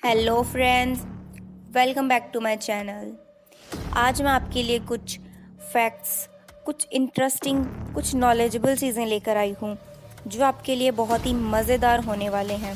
Hello friends, welcome back to my channel. आज मैं आपके लिए कुछ फैक्ट्स, कुछ इंटरेस्टिंग, कुछ नॉलेजेबल चीज़ें लेकर आई हूँ जो आपके लिए बहुत ही मज़ेदार होने वाले हैं।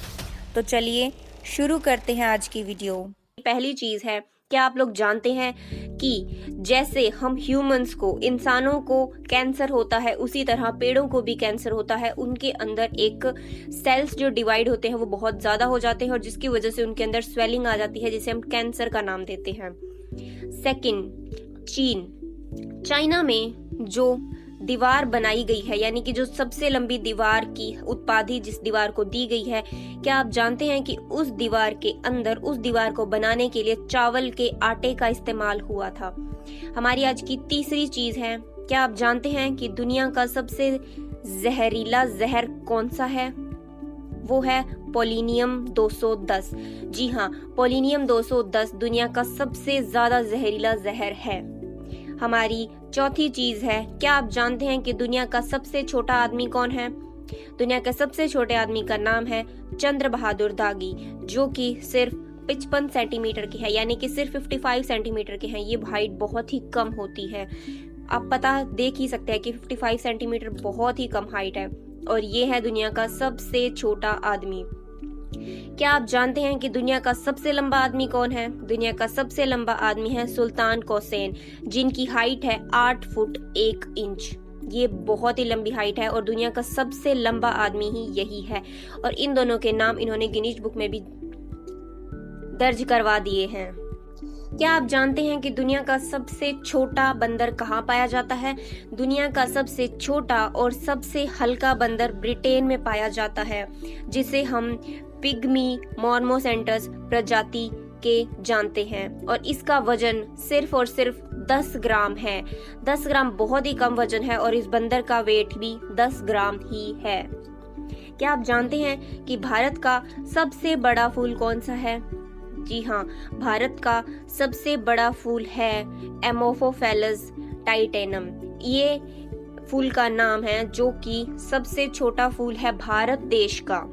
तो चलिए शुरू करते हैं आज की वीडियो। पहली चीज है, क्या आप लोग जानते हैं कि जैसे हम ह्यूमंस को, इंसानों को कैंसर होता है, उसी तरह पेड़ों को भी कैंसर होता है। उनके अंदर एक सेल्स जो डिवाइड होते हैं वो बहुत ज्यादा हो जाते हैं और जिसकी वजह से उनके अंदर स्वेलिंग आ जाती है, जिसे हम कैंसर का नाम देते हैं। सेकंड, चाइना में जो दीवार बनाई गई है, यानी कि जो सबसे लंबी दीवार की उपाधि जिस दीवार को दी गई है, क्या आप जानते हैं कि उस दीवार के अंदर, उस दीवार को बनाने के लिए चावल के आटे का इस्तेमाल हुआ था। हमारी आज की तीसरी चीज है, क्या आप जानते हैं कि दुनिया का सबसे जहरीला जहर कौन सा है? वो है पोलिनियम 210। जी हाँ, पोलिनियम 210 दुनिया का सबसे ज्यादा जहरीला जहर है। हमारी चौथी चीज है, क्या आप जानते हैं कि दुनिया का सबसे छोटा आदमी कौन है? दुनिया के सबसे छोटे आदमी का नाम है चंद्र बहादुर दागी, जो कि सिर्फ 55 सेंटीमीटर के हैं, यानी कि सिर्फ 55 सेंटीमीटर के हैं। ये हाइट बहुत ही कम होती है। आप पता देख ही सकते हैं कि 55 सेंटीमीटर बहुत ही कम हाइट है, और ये है दुनिया का सबसे छोटा आदमी। क्या आप जानते हैं कि दुनिया का सबसे लंबा आदमी कौन है? दुनिया का सबसे लंबा आदमी है सुल्तान कोसेन, जिनकी हाइट है 8 फुट 1 इंच। ये बहुत ही लंबी हाइट है और दुनिया का सबसे लंबा आदमी ही यही है, और इन दोनों के नाम इन्होंने गिनीज बुक में भी दर्ज करवा दिए हैं। क्या आप जानते हैं कि दुनिया का सबसे छोटा बंदर कहाँ पाया जाता है? दुनिया का सबसे छोटा और सबसे हल्का बंदर ब्रिटेन में पाया जाता है, जिसे हम पिग्मी मॉर्मोसेंटस प्रजाति के जानते हैं, और इसका वजन सिर्फ और सिर्फ 10 ग्राम है। 10 ग्राम बहुत ही कम वजन है, और इस बंदर का वेट भी 10 ग्राम ही है। क्या आप जानते हैं कि भारत का सबसे बड़ा फूल कौन सा है? जी हाँ, भारत का सबसे बड़ा फूल है एमोफोफेलस टाइटेनम। ये फूल का नाम है, जो कि सबसे छोटा फूल है भारत देश का।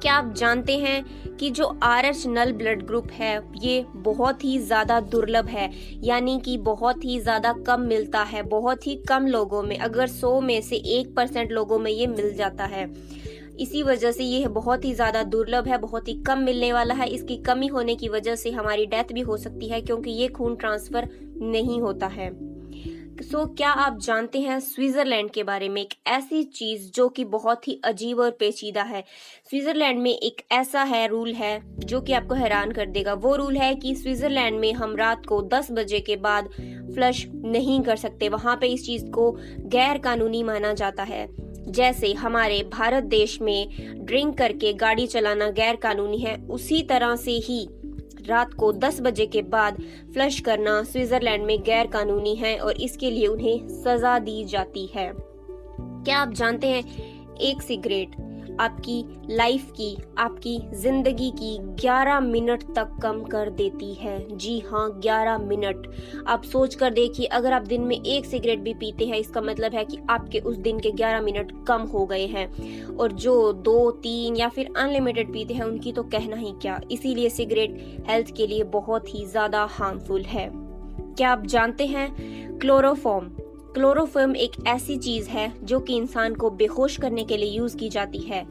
क्या आप जानते हैं कि जो RH नल ब्लड ग्रुप है, ये बहुत ही ज्यादा दुर्लभ है, यानी कि बहुत ही ज्यादा कम मिलता है, बहुत ही कम लोगों में। अगर 100 में से 1% लोगों में ये मिल जाता है। इसी वजह से ये बहुत ही ज्यादा दुर्लभ है, बहुत ही कम मिलने वाला है। इसकी कमी होने की वजह से हमारी डेथ भी हो सकती है, क्योंकि ये खून ट्रांसफर नहीं होता है। क्या आप जानते हैं स्विट्जरलैंड के बारे में? एक ऐसी चीज जो कि बहुत ही अजीब और पेचीदा है। स्विट्जरलैंड में एक ऐसा रूल है जो कि आपको हैरान कर देगा। वो रूल है कि स्विट्जरलैंड में हम रात को 10 बजे के बाद फ्लश नहीं कर सकते। वहां पे इस चीज को गैर कानूनी माना जाता है। जैसे हमारे भारत देश में ड्रिंक करके गाड़ी चलाना गैर कानूनी है, उसी तरह से ही रात को 10 बजे के बाद फ्लश करना स्विट्जरलैंड में गैर कानूनी है, और इसके लिए उन्हें सजा दी जाती है। क्या आप जानते हैं एक सिगरेट आपकी लाइफ की, आपकी जिंदगी की 11 मिनट तक कम कर देती है? जी हाँ, 11 मिनट। आप सोच कर देखिए, अगर आप दिन में एक सिगरेट भी पीते हैं, इसका मतलब है कि आपके उस दिन के 11 मिनट कम हो गए हैं। और जो 2, 3 या फिर अनलिमिटेड पीते हैं, उनकी तो कहना ही क्या। इसीलिए सिगरेट हेल्थ के लिए बहुत ही ज्यादा हार्मफुल है। क्या आप जानते हैं क्लोरोफॉर्म एक ऐसी चीज है जो कि इंसान को बेहोश करने के लिए यूज की जाती है।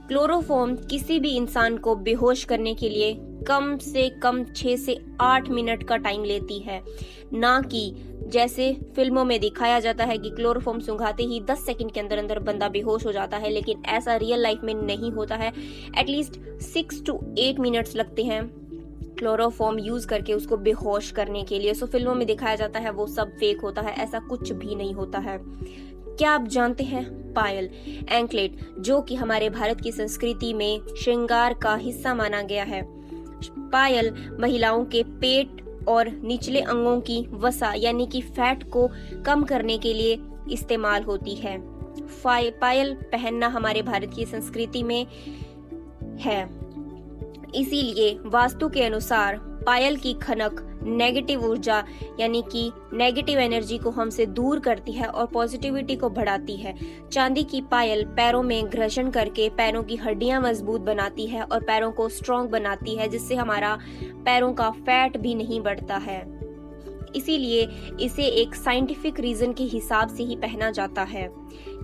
क्लोरोफॉर्म किसी भी इंसान को बेहोश करने के लिए कम से कम 6 से 8 मिनट का टाइम लेती है, ना कि जैसे फिल्मों में दिखाया जाता है कि क्लोरोफॉर्म सुंघाते ही 10 सेकंड के अंदर अंदर बंदा बेहोश हो जाता है। लेकिन ऐसा रियल लाइफ में नहीं होता है। एटलीस्ट 6 to 8 मिनट्स लगते हैं क्लोरोफॉर्म यूज करके उसको बेहोश करने के लिए। सो फिल्मों में दिखाया जाता है वो सब फेक होता है, ऐसा कुछ भी नहीं होता है। क्या आप जानते हैं पायल, एंकलेट, जो कि हमारे भारत की संस्कृति में श्रृंगार का हिस्सा माना गया है। पायल महिलाओं के पेट और निचले अंगों की वसा, यानी कि फैट को कम करने के लिए इस्तेमाल होती है। पायल पहनना हमारे भारत की संस्कृति में है। इसीलिए वास्तु के अनुसार पायल की खनक नेगेटिव ऊर्जा यानी कि नेगेटिव एनर्जी को हमसे दूर करती है और पॉजिटिविटी को बढ़ाती है। चांदी की पायल पैरों में घर्षण करके पैरों की हड्डियां मजबूत बनाती है और पैरों को स्ट्रॉन्ग बनाती है, जिससे हमारा पैरों का फैट भी नहीं बढ़ता है। इसीलिए इसे एक साइंटिफिक रीजन के हिसाब से ही पहना जाता है।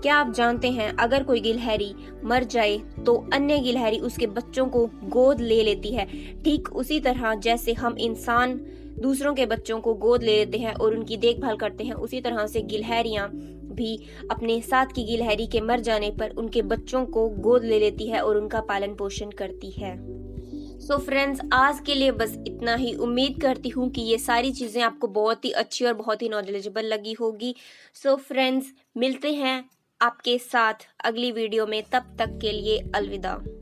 क्या आप जानते हैं अगर कोई गिलहरी मर जाए तो अन्य गिलहरी उसके बच्चों को गोद ले लेती है। ठीक उसी तरह जैसे हम इंसान दूसरों के बच्चों को गोद ले लेते हैं और उनकी देखभाल करते हैं, उसी तरह से गिलहरियां भी अपने साथ की गिलहरी के मर जाने पर उनके बच्चों को गोद ले लेती है और उनका पालन पोषण करती है। सो फ्रेंड्स, आज के लिए बस इतना ही। उम्मीद करती हूँ कि ये सारी चीज़ें आपको बहुत ही अच्छी और बहुत ही नॉलेजेबल लगी होगी। सो फ्रेंड्स, मिलते हैं आपके साथ अगली वीडियो में। तब तक के लिए अलविदा।